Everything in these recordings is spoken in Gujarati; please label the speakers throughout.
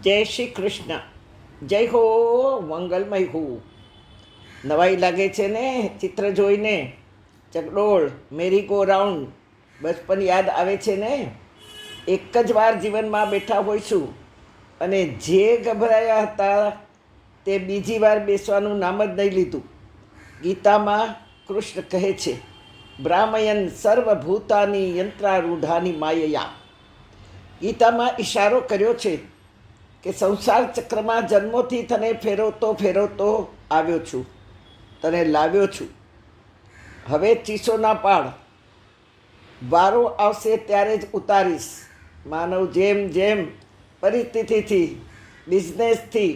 Speaker 1: જય શ્રી કૃષ્ણ. જય હો, મંગલમય હો. નવાઈ લાગે છે ને ચિત્ર જોઈને? ચકડોળ, મેરી ગો રાઉન્ડ, બચપન યાદ આવે છે ને? એક જ વાર જીવનમાં બેઠા હોઈશું અને જે ગભરાયા હતા તે બીજી વાર બેસવાનું નામ જ નહીં લીધું. ગીતામાં કૃષ્ણ કહે છે, બ્રાહ્મયન સર્વભૂતાની યંત્રારૂઢાની માયયા. ગીતામાં ઈશારો કર્યો છે કે સંસાર ચક્રમાં જન્મોથી તને ફેરવતો ફેરવતો આવ્યો છું, તને લાવ્યો છું. હવે ચીસો ના પાડ, વારો આવશે ત્યારે જ ઉતારીશ. માનવ જેમ જેમ પરિસ્થિતિથી, બિઝનેસથી,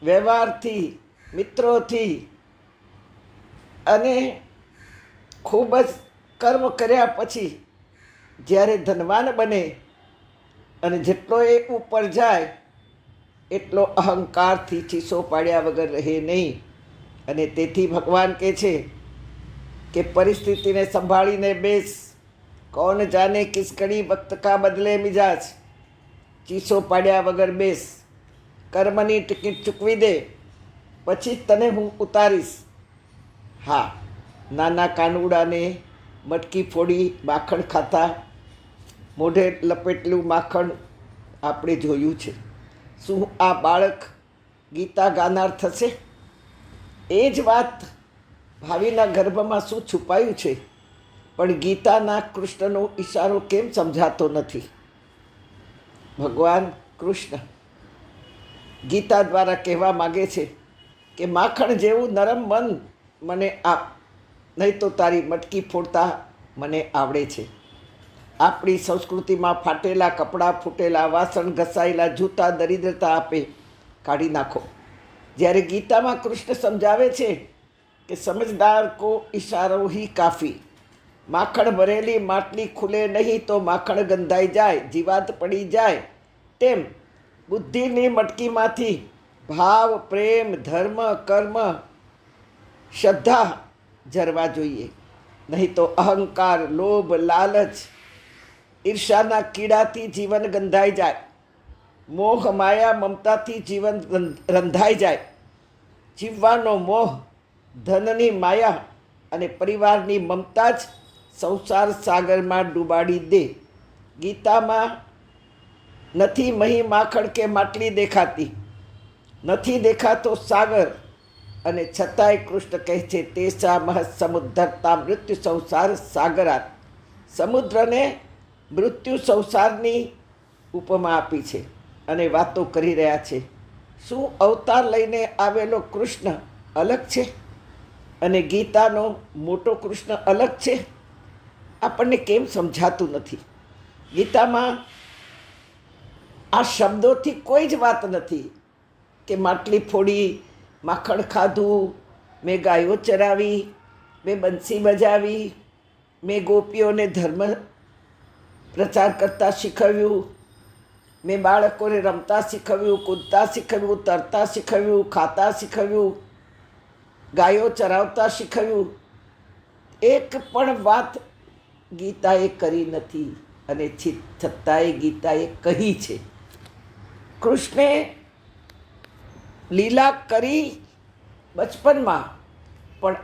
Speaker 1: વ્યવહારથી, મિત્રોથી અને ખૂબ જ કર્મ કર્યા પછી જ્યારે ધનવાન બને અને જેટલો એ ઉપર જાય એટલો અહંકારથી ચીસો પાડ્યા વગર રહે નહીં. અને તેથી ભગવાન કહે છે કે પરિસ્થિતિને સંભાળીને બેસ. કોણ જાને કિસ ઘડી વક્ત કા બદલે મિજાજ. ચીસો પાડ્યા વગર બેસ, કર્મની ટિકિટ ચૂકવી દે, પછી તને હું ઉતારીશ. હા, નાના કાનુડાને મટકી ફોડી માખણ ખાતા, મોઢે લપેટેલું માખણ આપણે જોયું છે. શું આ બાળક ગીતા ગાનાર થશે? એ જ વાત ભાવિના ગર્ભમાં શું છુપાયું છે, પણ ગીતાના કૃષ્ણનો ઈશારો કેમ સમજાતો નથી? ભગવાન કૃષ્ણ ગીતા દ્વારા કહેવા માગે છે કે માખણ જેવું નરમ મન મને આપ, નહીં તો તારી મટકી ફોડતા મને આવડે છે. આપણી સંસ્કૃતિમાં ફાટેલા કપડાં, ફૂટેલા વાસણ, ઘસાયેલા જૂતા દરિદ્રતા આપે, કાઢી નાખો. જ્યારે ગીતામાં કૃષ્ણ સમજાવે છે કે સમજદાર કો ઈશારો હી કાફી. માખણ ભરેલી માટલી ખુલે નહીં તો માખણ ગંધાઈ જાય, જીવાત પડી જાય. તેમ બુદ્ધિની મટકીમાંથી ભાવ, પ્રેમ, ધર્મ, કર્મ, શ્રદ્ધા ઝરવા જોઈએ. નહીં તો અહંકાર, લોભ, લાલચ, ઈર્ષાના કીડાથી જીવન ગંધાઈ જાય. મોહ, માયા, મમતાથી જીવન રંધાઈ જાય. જીવવાનો મોહ, ધનની માયા અને પરિવારની મમતા જ સંસાર સાગરમાં ડૂબાડી દે. ગીતામાં નથી મહી માખણ કે માટલી દેખાતી, નથી દેખાતો સાગર, અને છતાંય કૃષ્ણ કહે છે તેસા મહત સમુદ્રતા મૃત્યુ સંસાર સાગરાત. સમુદ્રને મૃત્યુ સંસારની ઉપમા આપી છે અને વાતો કરી રહ્યા છે. શું અવતાર લઈને આવેલો કૃષ્ણ અલગ છે અને ગીતાનો મોટો કૃષ્ણ અલગ છે? આપણને કેમ સમજાતું નથી? ગીતામાં આ શબ્દોથી કોઈ જ વાત નથી કે માટલી ફોડી, માખણ ખાધું, મેં ગાયો ચરાવી, મેં બંસી બજાવી, મેં ગોપીઓને ધર્મ પ્રચાર કરતા શીખવ્યું, મેં બાળકોને રમતા શીખવ્યું, કૂદતા શીખવ્યું, તરતા શીખવ્યું, ખાતા શીખવ્યું, ગાયો ચરાવતા શીખવ્યું. એક પણ વાત ગીતાએ કરી નથી અને છતાંય ગીતાએ કહી છે. કૃષ્ણે લીલા કરી બચપનમાં, પણ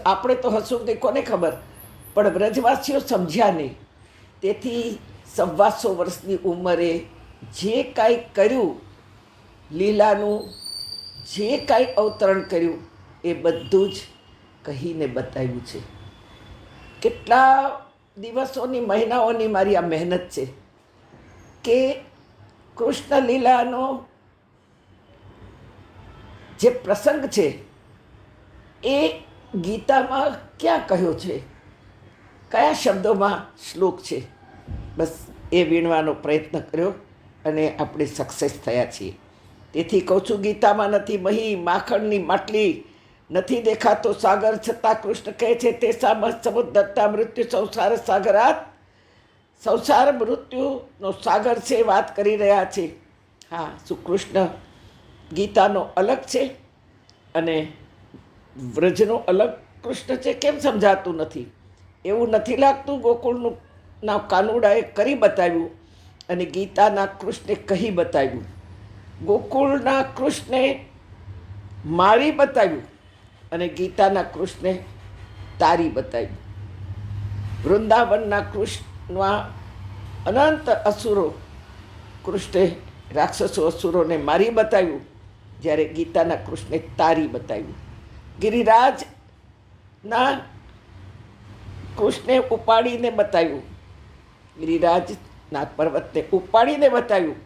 Speaker 1: આપણે તો હશું કે કોને ખબર, પણ વ્રજવાસીઓ સમજ્યા નહીં. તેથી 125 વર્ષની ઉંમરે જે કાંઈ કર્યું, લીલાનું જે કાંઈ અવતરણ કર્યું એ બધું જ કહીને બતાવ્યું છે. કેટલા દિવસોની, મહિનાઓની મારી આ મહેનત છે કે કૃષ્ણ લીલાનો જે પ્રસંગ છે એ ગીતામાં ક્યાં કહ્યો છે, કયા શબ્દોમાં શ્લોક છે, બસ એ વીણવાનો પ્રયત્ન કર્યો અને આપણે સક્સેસ થયા છીએ. તેથી કહું છું, ગીતામાં નથી મહી માખણની માટલી, નથી દેખાતો સાગર, છતાં કૃષ્ણ કહે છે તે સમુદ્રતા મૃત્યુ સંસાર સાગરાત. સંસાર મૃત્યુનો સાગર છે, વાત કરી રહ્યા છે. હા, શું કૃષ્ણ ગીતાનો અલગ છે અને વ્રજનો અલગ કૃષ્ણ છે? કેમ સમજાતું નથી? એવું નથી લાગતું ગોકુળનું ના કાનુડાએ કરી બતાવ્યું અને ગીતાના કૃષ્ણે કહી બતાવ્યું. ગોકુળના કૃષ્ણે મારી બતાવ્યું અને ગીતાના કૃષ્ણે તારી બતાવ્યું. વૃંદાવનના કૃષ્ણમાં અનંત અસુરો, કૃષ્ણે રાક્ષસો અસુરોને મારી બતાવ્યું, જ્યારે ગીતાના કૃષ્ણે તારી બતાવ્યું. ગિરિરાજના કૃષ્ણે ઉપાડીને બતાવ્યું, ગિરિરાજના પર્વતને ઉપાડીને બતાવ્યું.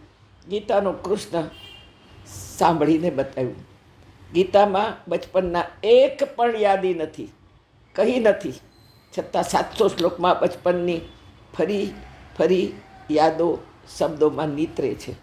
Speaker 1: ગીતાનો કૃષ્ણ સાંભળીને બતાવ્યું. ગીતામાં બચપનના એક પણ યાદી નથી, કહી નથી, છતાં 700 શ્લોકમાં બચપનની ફરી ફરી યાદો શબ્દોમાં નીતરે છે.